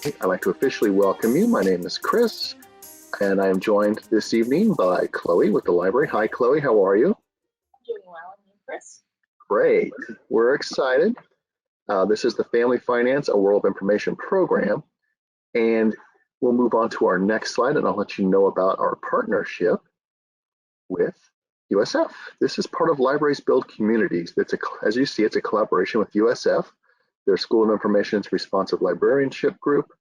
I'd like to officially welcome you. My name is Chris, and I am joined this evening by Chloe with the library. Hi, Chloe. How are you? Doing well, and you, Chris? Great. We're excited. This is the Family Finance, a World of Information program, and we'll move on to our next slide, and I'll let you know about our partnership with USF. This is part of Libraries Build Communities. As you see, it's a collaboration with USF, their School of Information's Responsive Librarianship group,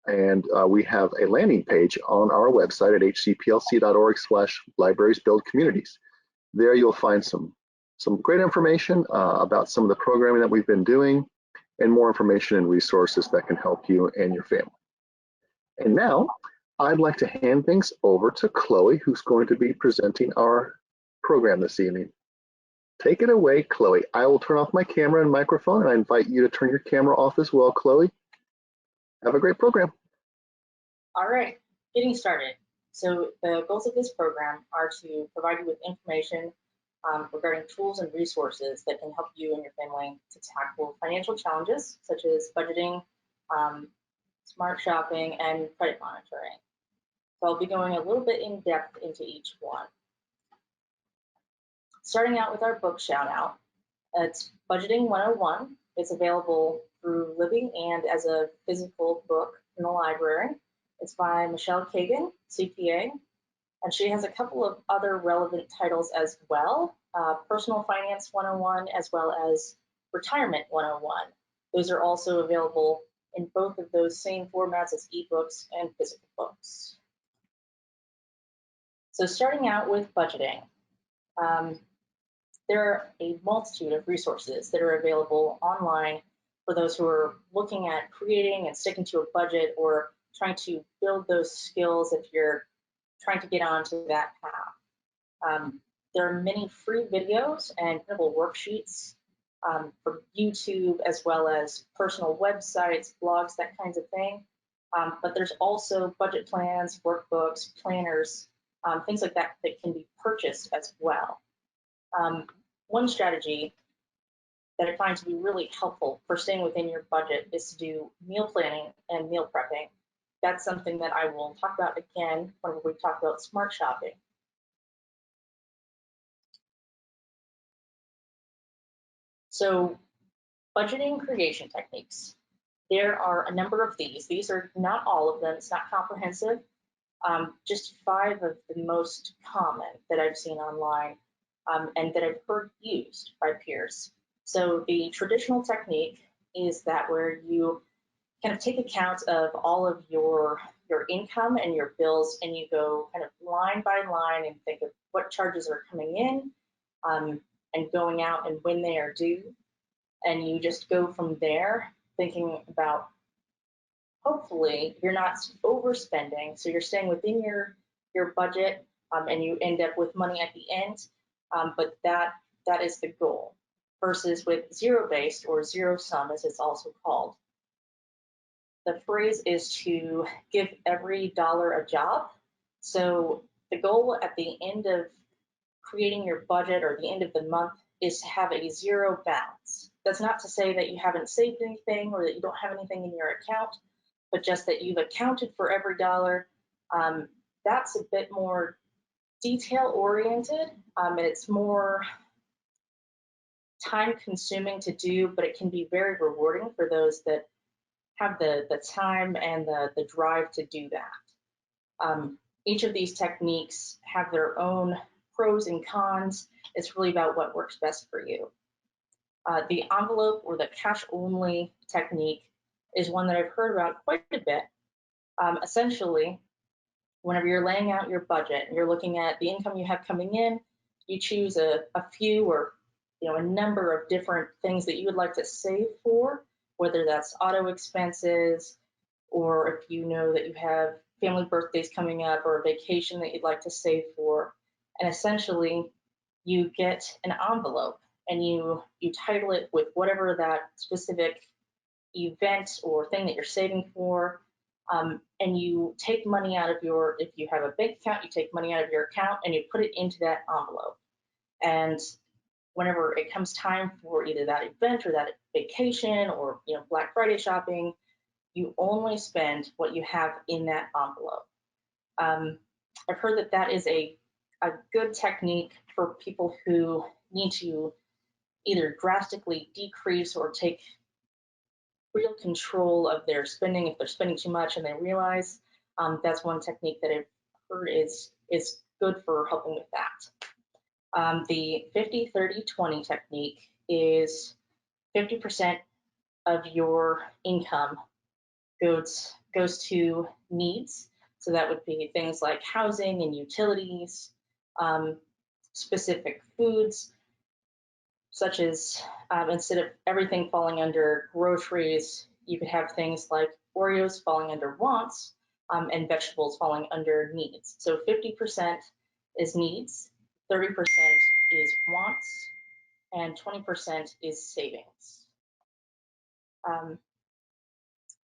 and we have a landing page on our website at hcplc.org/librariesbuildcommunities. There you'll find some great information about some of the programming that we've been doing and more information and resources that can help you and your family. And now I'd like to hand things over to Chloe, who's going to be presenting our program this evening. Take it away, Chloe. I will turn off my camera and microphone, and I invite you to turn your camera off as well, Chloe. Have a great program. All right, getting started. So the goals of this program are to provide you with information regarding tools and resources that can help you and your family to tackle financial challenges such as budgeting, smart shopping, and credit monitoring. So I'll be going a little bit in depth into each one. Starting out with our book shout out, it's Budgeting 101. It's available through Libby and as a physical book in the library. It's by Michele Cagan, CPA, and she has a couple of other relevant titles as well, Personal Finance 101 as well as Retirement 101. Those are also available in both of those same formats as ebooks and physical books. So starting out with budgeting, there are a multitude of resources that are available online for those who are looking at creating and sticking to a budget or trying to build those skills if you're trying to get onto that path. There are many free videos and printable worksheets from YouTube as well as personal websites, blogs, that kinds of thing. But there's also budget plans, workbooks, planners, things like that that can be purchased as well. One strategy that I find to be really helpful for staying within your budget is to do meal planning and meal prepping. That's something that I will talk about again when we talk about smart shopping. So budgeting creation techniques. There are a number of these. These are not all of them. It's not comprehensive. Just 5 of the most common that I've seen online and that I've heard used by peers. So the traditional technique is that where you kind of take account of all of your income and your bills, and you go kind of line by line and think of what charges are coming in and going out and when they are due. And you just go from there thinking about, hopefully you're not overspending, so you're staying within your budget and you end up with money at the end, but that is the goal. Versus with zero-based or zero-sum, as it's also called. The phrase is to give every dollar a job. So the goal at the end of creating your budget or the end of the month is to have a zero balance. That's not to say that you haven't saved anything or that you don't have anything in your account, but just that you've accounted for every dollar. That's a bit more detail-oriented, and it's more time-consuming to do, but it can be very rewarding for those that have the time and the drive to do that. Each of these techniques have their own pros and cons. It's really about what works best for you. The envelope or the cash-only technique is one that I've heard about quite a bit. Essentially, whenever you're laying out your budget and you're looking at the income you have coming in, you choose a few or a number of different things that you would like to save for, whether that's auto expenses, or if you know that you have family birthdays coming up or a vacation that you'd like to save for. And essentially, you get an envelope and you title it with whatever that specific event or thing that you're saving for. And you take money out of if you have a bank account, you take money out of your account and you put it into that envelope. And whenever it comes time for either that event or that vacation or Black Friday shopping, you only spend what you have in that envelope. I've heard that that is a good technique for people who need to either drastically decrease or take real control of their spending if they're spending too much and they realize. That's one technique that I've heard is good for helping with that. The 50-30-20 technique is 50% of your income goes to needs. So that would be things like housing and utilities, specific foods, such as instead of everything falling under groceries, you could have things like Oreos falling under wants, and vegetables falling under needs. So 50% is needs, 30% is wants, and 20% is savings.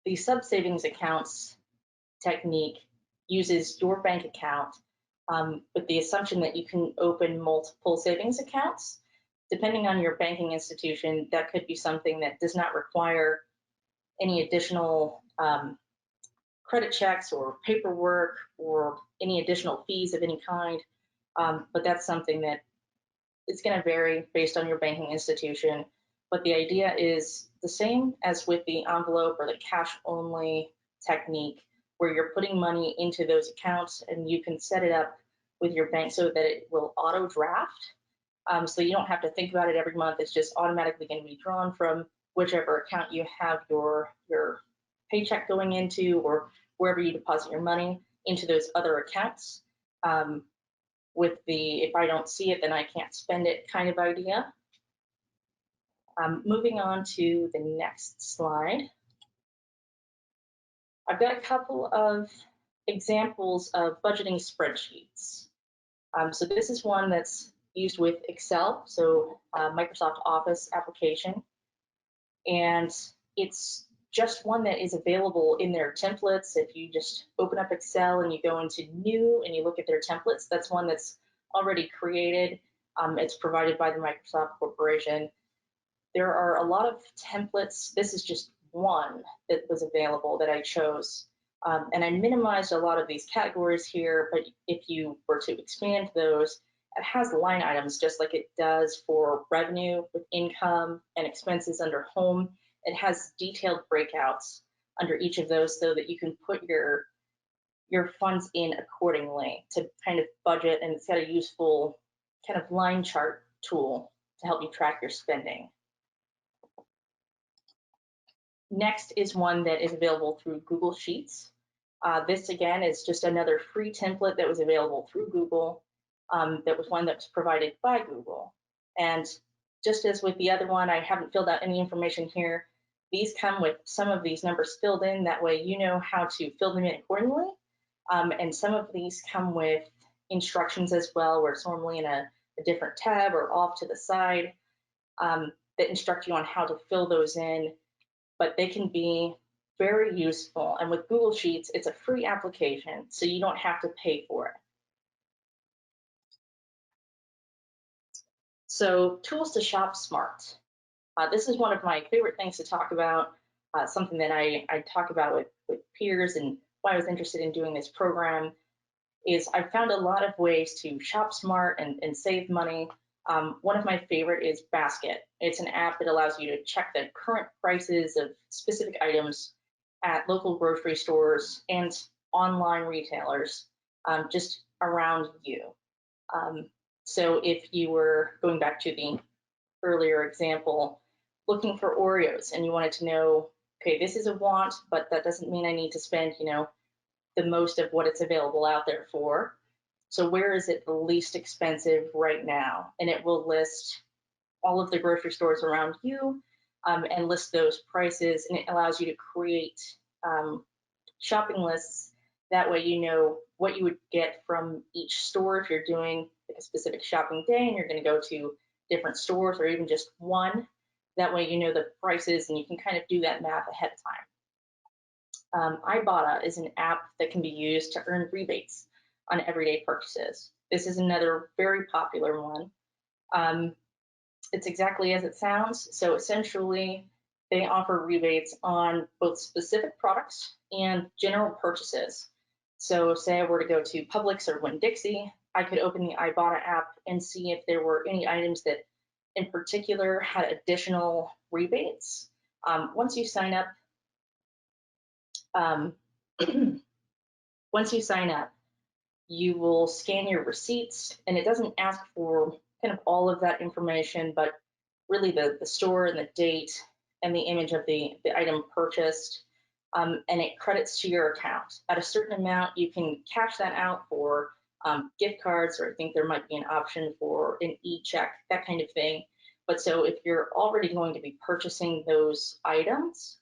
The sub-savings accounts technique uses your bank account with the assumption that you can open multiple savings accounts. Depending on your banking institution, that could be something that does not require any additional credit checks or paperwork or any additional fees of any kind. But that's something that it's going to vary based on your banking institution. But the idea is the same as with the envelope or the cash only technique, where you're putting money into those accounts and you can set it up with your bank so that it will auto draft. So you don't have to think about it every month. It's just automatically going to be drawn from whichever account you have your paycheck going into, or wherever you deposit your money, into those other accounts. With the if I don't see it, then I can't spend it kind of idea. Moving on to the next slide. I've got a couple of examples of budgeting spreadsheets. So this is one that's used with Excel, so Microsoft Office application. And it's just one that is available in their templates. If you just open up Excel and you go into new and you look at their templates, that's one that's already created. It's provided by the Microsoft Corporation. There are a lot of templates. This is just one that was available that I chose. And I minimized a lot of these categories here, but if you were to expand those, it has line items just like it does for revenue with income and expenses under home. It has detailed breakouts under each of those so that you can put your funds in accordingly to kind of budget, and it's got a useful kind of line chart tool to help you track your spending. Next is one that is available through Google Sheets. This again is just another free template that was available through Google. That was one that was provided by Google. And just as with the other one, I haven't filled out any information here. These come with some of these numbers filled in. That way you know how to fill them in accordingly. And some of these come with instructions as well, where it's normally in a different tab or off to the side that instruct you on how to fill those in. But they can be very useful. And with Google Sheets, it's a free application, so you don't have to pay for it. So tools to shop smart. This is one of my favorite things to talk about, something that I talk about with peers, and why I was interested in doing this program is I've found a lot of ways to shop smart and save money. One of my favorite is Basket. It's an app that allows you to check the current prices of specific items at local grocery stores and online retailers just around you. So if you were going back to the earlier example, looking for Oreos and you wanted to know, okay, this is a want, but that doesn't mean I need to spend, the most of what it's available out there for. So where is it the least expensive right now? And it will list all of the grocery stores around you and list those prices, and it allows you to create shopping lists. That way you know what you would get from each store if you're doing like a specific shopping day and you're going to go to different stores or even just one. That way you know the prices and you can kind of do that math ahead of time. Ibotta is an app that can be used to earn rebates on everyday purchases. This is another very popular one. It's exactly as it sounds. So essentially, they offer rebates on both specific products and general purchases. So say I were to go to Publix or Winn-Dixie, I could open the Ibotta app and see if there were any items that in particular had additional rebates. Once you sign up, you will scan your receipts, and it doesn't ask for kind of all of that information, but really the store and the date and the image of the item purchased, and it credits to your account. At a certain amount, you can cash that out for gift cards, or I think there might be an option for an e-check, that kind of thing. But so if you're already going to be purchasing those items,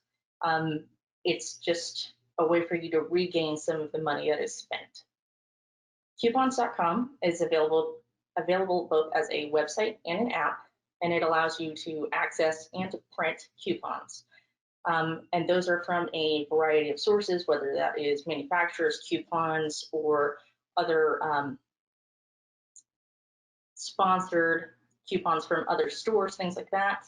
it's just a way for you to regain some of the money that is spent. Coupons.com is available both as a website and an app, and it allows you to access and to print coupons. And those are from a variety of sources, whether that is manufacturers' coupons or other sponsored coupons from other stores, things like that.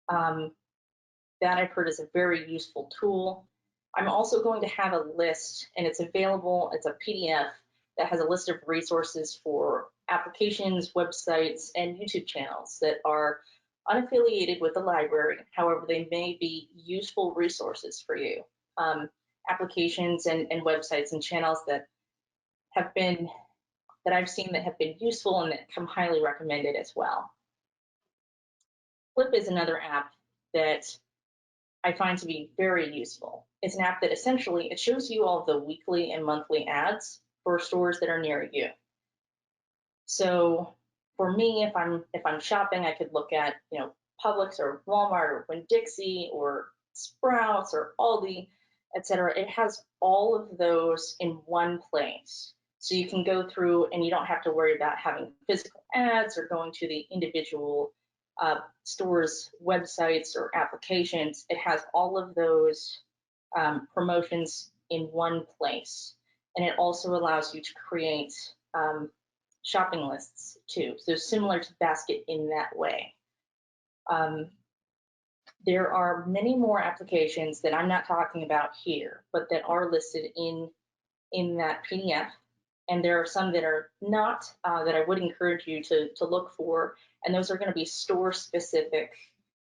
That I've heard is a very useful tool. I'm also going to have a list, and it's available, it's a PDF that has a list of resources for applications, websites, and YouTube channels that are unaffiliated with the library. However, they may be useful resources for you. Applications and websites and channels that I've seen that have been useful and that come highly recommended as well. Flip is another app that I find to be very useful. It's an app that essentially, it shows you all of the weekly and monthly ads for stores that are near you. So for me, if I'm shopping, I could look at, Publix or Walmart or Winn-Dixie or Sprouts or Aldi, etc. It has all of those in one place. So you can go through and you don't have to worry about having physical ads or going to the individual stores' websites or applications. It has all of those promotions in one place. And it also allows you to create shopping lists too. So similar to Basket in that way. There are many more applications that I'm not talking about here, but that are listed in that PDF. And there are some that are not, that I would encourage you to look for, and those are going to be store-specific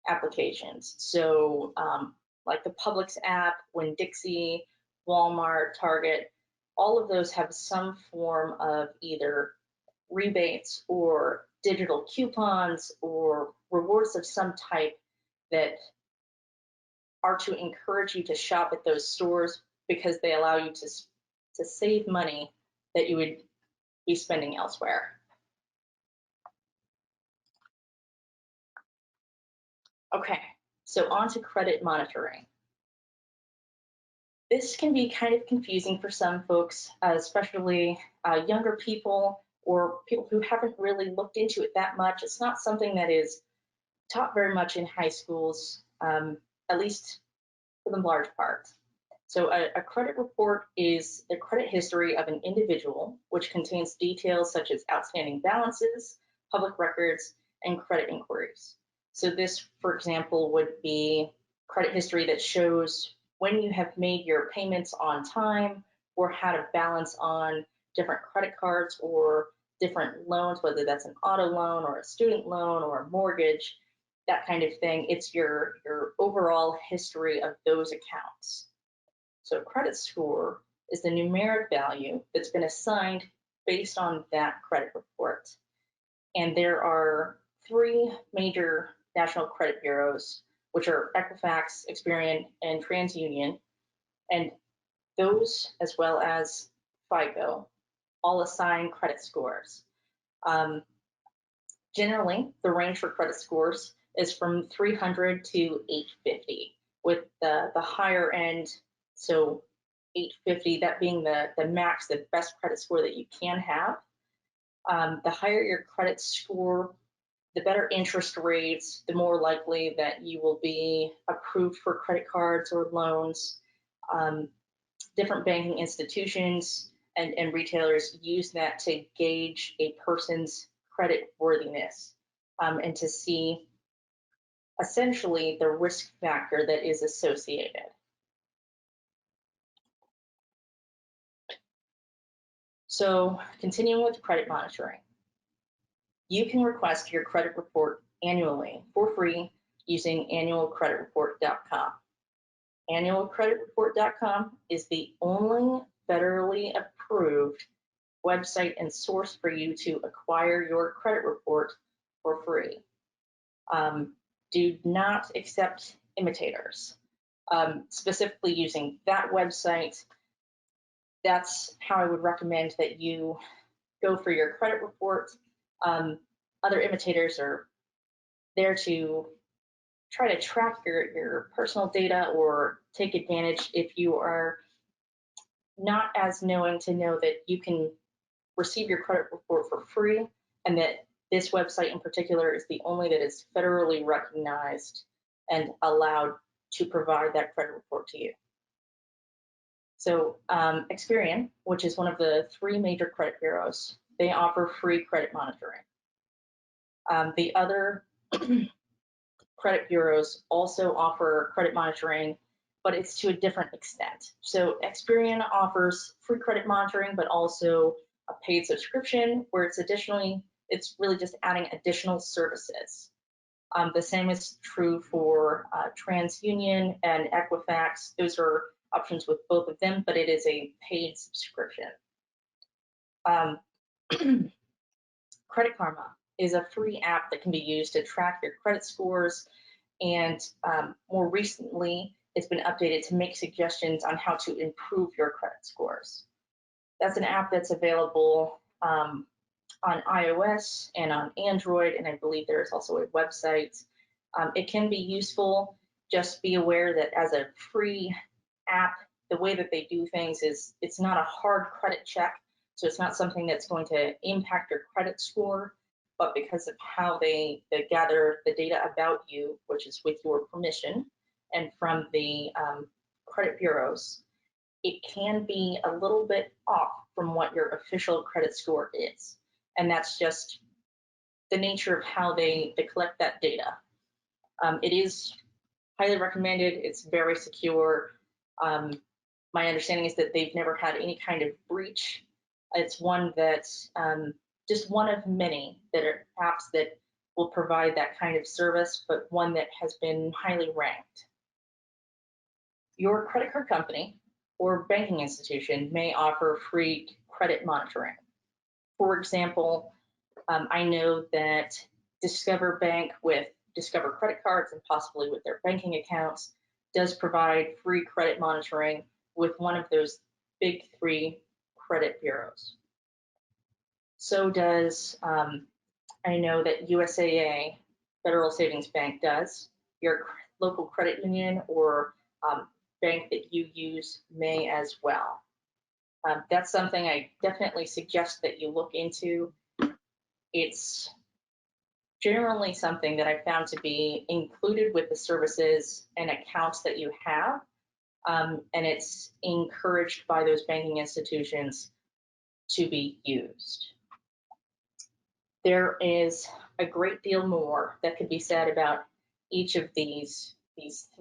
applications. So like the Publix app, Winn-Dixie, Walmart, Target, all of those have some form of either rebates or digital coupons or rewards of some type that are to encourage you to shop at those stores because they allow you to save money that you would be spending elsewhere. Okay, so on to credit monitoring. This can be kind of confusing for some folks, especially younger people or people who haven't really looked into it that much. It's not something that is taught very much in high schools, at least for the large part. So a credit report is the credit history of an individual, which contains details such as outstanding balances, public records, and credit inquiries. So this, for example, would be credit history that shows when you have made your payments on time or had a balance on different credit cards or different loans, whether that's an auto loan or a student loan or a mortgage, that kind of thing. It's your overall history of those accounts. So credit score is the numeric value that's been assigned based on that credit report. And there are 3 major national credit bureaus, which are Equifax, Experian, and TransUnion. And those, as well as FICO, all assign credit scores. Generally, the range for credit scores is from 300 to 850, with the higher end, so 850, that being the max, the best credit score that you can have. The higher your credit score, the better interest rates, the more likely that you will be approved for credit cards or loans. Different banking institutions and retailers use that to gauge a person's credit worthiness and to see essentially the risk factor that is associated. So continuing with credit monitoring, you can request your credit report annually for free using annualcreditreport.com. Annualcreditreport.com is the only federally approved website and source for you to acquire your credit report for free. Do not accept imitators. Specifically using that website, that's how I would recommend that you go for your credit report. Other imitators are there to try to track your personal data or take advantage if you are not as knowing to know that you can receive your credit report for free, and that this website in particular is the only that is federally recognized and allowed to provide that credit report to you. So Experian, which is one of the 3 major credit bureaus, they offer free credit monitoring. The other credit bureaus also offer credit monitoring, but it's to a different extent. So Experian offers free credit monitoring, but also a paid subscription where it's really just adding additional services. The same is true for TransUnion and Equifax. Those are options with both of them, but it is a paid subscription. Credit Karma is a free app that can be used to track your credit scores, and more recently, it's been updated to make suggestions on how to improve your credit scores. That's an app that's available on iOS and on Android, and I believe there is also a website. It can be useful. Just be aware that as a free app, the way that they do things is it's not a hard credit check, so it's not something that's going to impact your credit score, but because of how they gather the data about you, which is with your permission and from the credit bureaus, it can be a little bit off from what your official credit score is. And that's just the nature of how they collect that data. It is highly recommended. It's very secure. My understanding is that they've never had any kind of breach. It's one that's just one of many that are apps that will provide that kind of service, but one that has been highly ranked. Your credit card company or banking institution may offer free credit monitoring. For example, I know that Discover Bank with Discover credit cards and possibly with their banking accounts does provide free credit monitoring with one of those big 3 credit bureaus. So does, I know that USAA, Federal Savings Bank, does. Your local credit union or bank that you use may as well. That's something I definitely suggest that you look into. It's generally something that I found to be included with the services and accounts that you have, and it's encouraged by those banking institutions to be used. There is a great deal more that could be said about each of these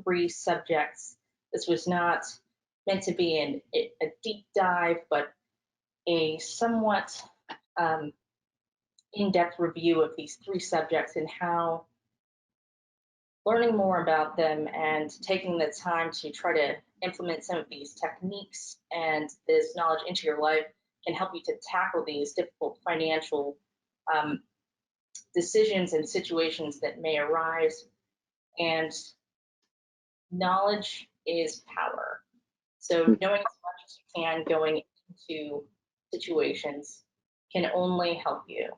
3 subjects. This was not meant to be a deep dive, but a somewhat in-depth review of these 3 subjects and how learning more about them and taking the time to try to implement some of these techniques and this knowledge into your life can help you to tackle these difficult financial decisions and situations that may arise. And knowledge is power. So knowing as much as you can going into situations can only help you.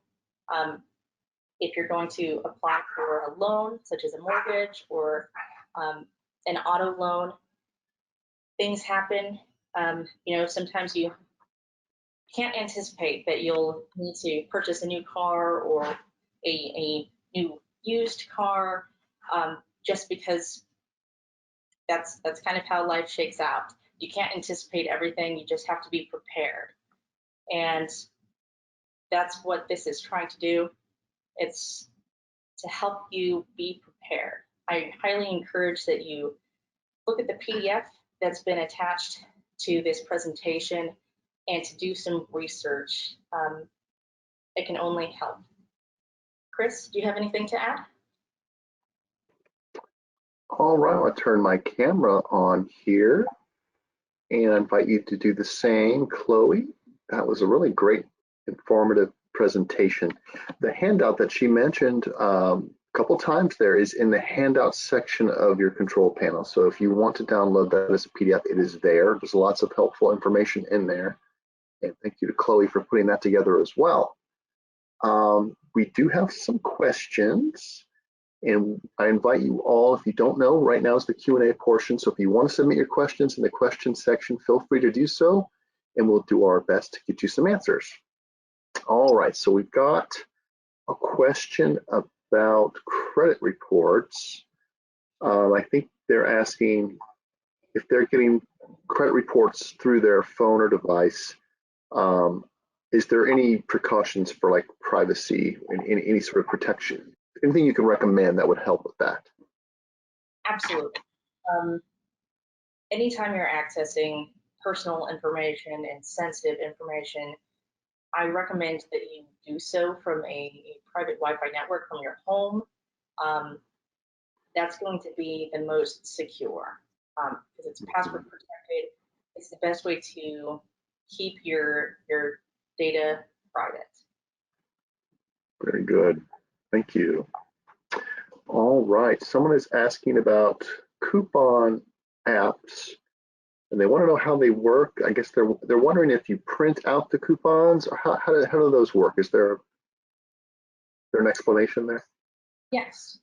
If you're going to apply for a loan, such as a mortgage or an auto loan, things happen. Sometimes you can't anticipate that you'll need to purchase a new car or a new used car, just because that's kind of how life shakes out. You can't anticipate everything. You just have to be prepared. And that's what this is trying to do. It's to help you be prepared. I highly encourage that you look at the PDF that's been attached to this presentation and to do some research. It can only help. Chris, do you have anything to add? All right, I'll turn my camera on here and I invite you to do the same. Chloe, that was a really great, informative presentation. The handout that she mentioned a couple times there is in the handout section of your control panel. So if you want to download that as a PDF, it is there. There's lots of helpful information in there. And thank you to Chloe for putting that together as well. We do have some questions. And I invite you all, if you don't know, right now is the Q&A portion. So if you want to submit your questions in the questions section, feel free to do so, and we'll do our best to get you some answers. All right, so we've got a question about credit reports. I think they're asking if they're getting credit reports through their phone or device, is there any precautions for like privacy and any sort of protection? Anything you can recommend that would help with that? Absolutely. Anytime you're accessing personal information and sensitive information, I recommend that you do so from a private Wi-Fi network from your home. That's going to be the most secure because it's password protected. It's the best way to keep your data private. Very good. Thank you. All right. Someone is asking about coupon apps, and they want to know how they work. I guess they're wondering if you print out the coupons, or how do those work? Is there an explanation there? Yes.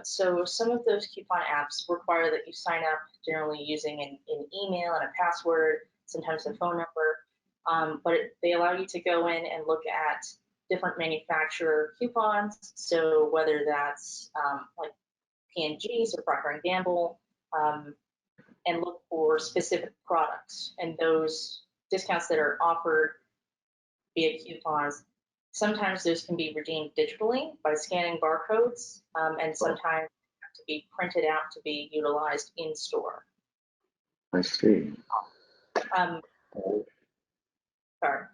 So some of those coupon apps require that you sign up generally using an email and a password, sometimes a phone number, but they allow you to go in and look at different manufacturer coupons. So whether that's like P&G's or Procter & Gamble, and look for specific products and those discounts that are offered via coupons. Sometimes those can be redeemed digitally by scanning barcodes, and sometimes have to be printed out to be utilized in store. I see. Sorry,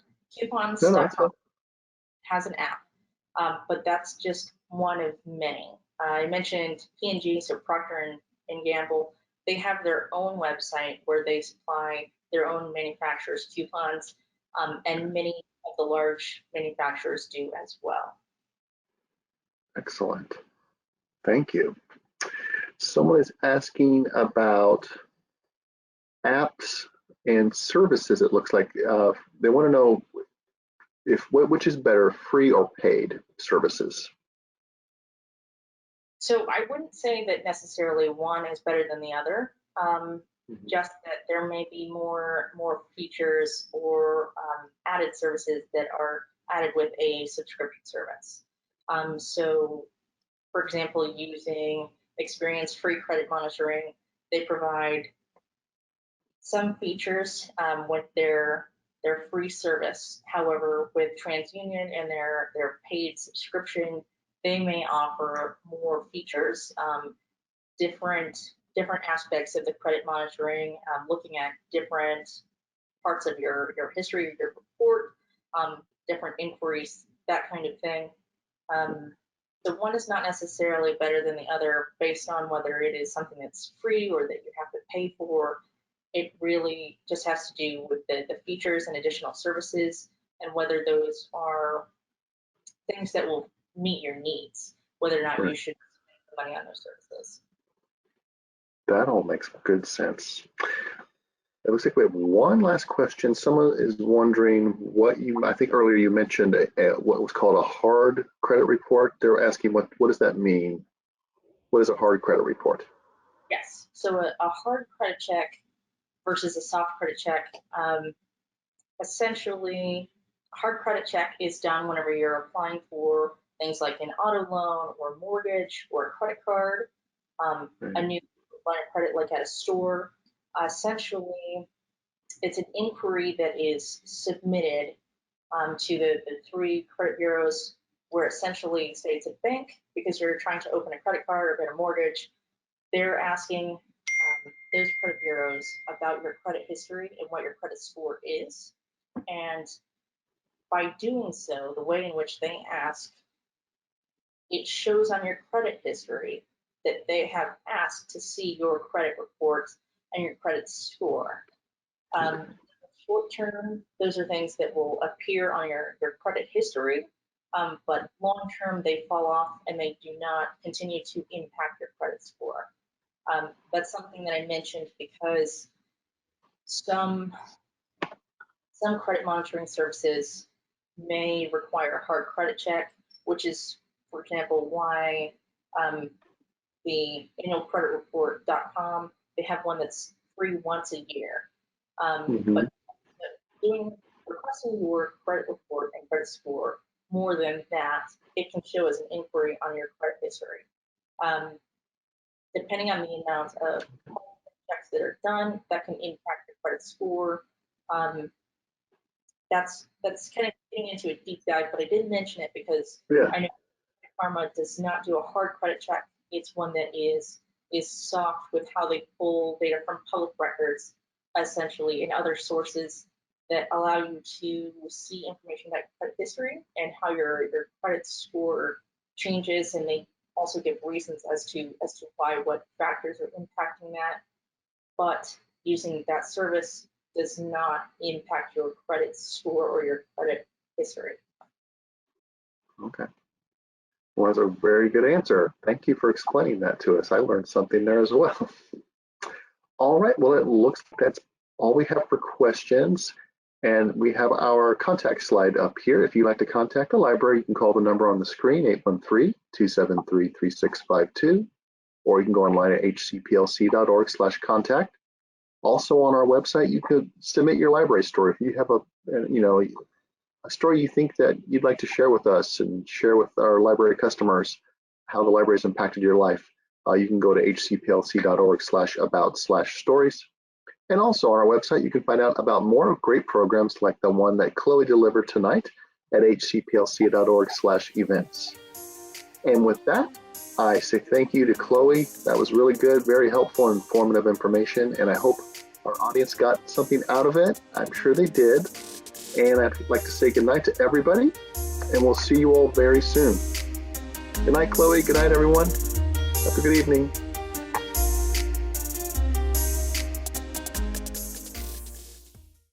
coupons.com has an app, but that's just one of many. I mentioned P&G, so Procter & Gamble. They have their own website where they supply their own manufacturers' coupons, and many of the large manufacturers do as well. Excellent. Thank you. Someone is asking about apps and services. It looks like they want to know which is better, free or paid services. So I wouldn't say that necessarily one is better than the other. Just that there may be more features or added services that are added with a subscription service. So, for example, using Experience free credit monitoring, they provide some features with their free service. However, with TransUnion and their paid subscription, they may offer more features, different aspects of the credit monitoring, looking at different parts of your history of your report, different inquiries, that kind of thing. So one is not necessarily better than the other based on whether it is something that's free or that you have to pay for. It really just has to do with the features and additional services and whether those are things that will meet your needs, whether or not you should spend the money on those services. That all makes good sense. It looks like we have one last question. Someone is wondering I think earlier you mentioned what was called a hard credit report. They're asking what does that mean? What is a hard credit report? Yes, so a hard credit check versus a soft credit check. Essentially, a hard credit check is done whenever you're applying for things like an auto loan or mortgage or a credit card, a new line of credit like at a store. Essentially, it's an inquiry that is submitted to the 3 credit bureaus where essentially, say it's a bank because you're trying to open a credit card or get a mortgage, they're asking those credit bureaus about your credit history and what your credit score is. And by doing so, the way in which they ask, it shows on your credit history that they have asked to see your credit report and your credit score. Short term, those are things that will appear on your credit history, but long term, they fall off and they do not continue to impact your credit score. That's something that I mentioned because some credit monitoring services may require a hard credit check, which is, for example, why the annualcreditreport.com, they have one that's free once a year. But requesting your credit report and credit score more than that, it can show as an inquiry on your credit history. Depending on the amount of checks that are done, that can impact your credit score. That's kind of getting into a deep dive, but I did mention it because I know Pharma does not do a hard credit check. It's one that is soft with how they pull data from public records, essentially, and other sources that allow you to see information about credit history and how your credit score changes, and they also give reasons as to why, what factors are impacting that. But using that service does not impact your credit score or your credit history. Okay. Well, that's a very good answer. Thank you for explaining that to us. I learned something there as well. All right, well, it looks like that's all we have for questions. And we have our contact slide up here. If you'd like to contact the library, you can call the number on the screen, 813-273-3652, or you can go online at hcplc.org/contact. Also on our website, you could submit your library story. If you have a story you think that you'd like to share with us and share with our library customers, how the library has impacted your life, you can go to hcplc.org/about/stories. And also on our website, you can find out about more great programs like the one that Chloe delivered tonight at hcplc.org/events. And with that, I say thank you to Chloe. That was really good, very helpful, informative information, and I hope our audience got something out of it. I'm sure they did. And I'd like to say goodnight to everybody, and we'll see you all very soon. Good night, Chloe. Good night, everyone. Have a good evening.